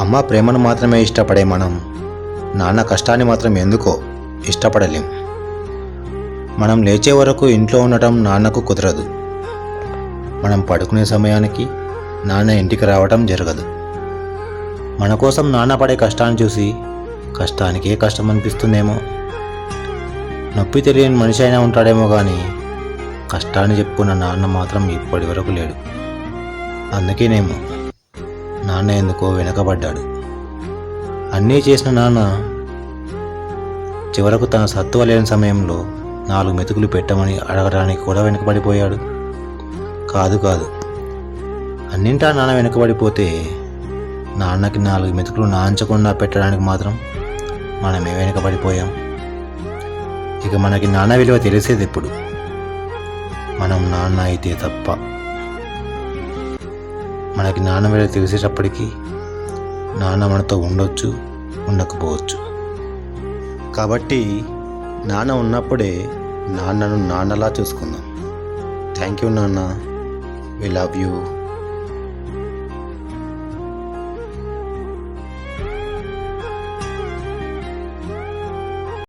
అమ్మ ప్రేమను మాత్రమే ఇష్టపడే మనం నాన్న కష్టాన్ని మాత్రం ఎందుకో ఇష్టపడలేం. మనం లేచే వరకు ఇంట్లో ఉండటం నాన్నకు కుదరదు. మనం పడుకునే సమయానికి నాన్న ఇంటికి రావటం జరగదు. మన కోసం నాన్న పడే కష్టాన్ని చూసి కష్టానికే కష్టం అనిపిస్తుందేమో. నొప్పి తెలియని మనిషి అయినా ఉంటాడేమో కానీ కష్టాన్ని చెప్పుకున్న నాన్న మాత్రం ఇప్పటి వరకు లేడు. అందుకేనేమో నాన్న ఎందుకో వెనకబడ్డాడు. అన్నీ చేసిన నాన్న చివరకు తన సత్తువ లేని సమయంలో 4 మెతుకులు పెట్టమని అడగడానికి కూడా వెనకబడిపోయాడు. కాదు అన్నింటా నాన్న వెనకబడిపోతే నాన్నకి 4 మెతుకులు నాంచకుండా పెట్టడానికి మాత్రం మనమే వెనకబడిపోయాం. ఇక మనకి నాన్న విలువ తెలిసేది ఎప్పుడు? మనం నాన్న అయితే తప్ప. మనకి నాన్న విలువ తెలిసేటప్పటికీ నాన్న మనతో ఉండొచ్చు, ఉండకపోవచ్చు. కాబట్టి నాన్న ఉన్నప్పుడే నాన్నను నాన్నలా చూసుకుందాం. థ్యాంక్ యూ నాన్న. We love you.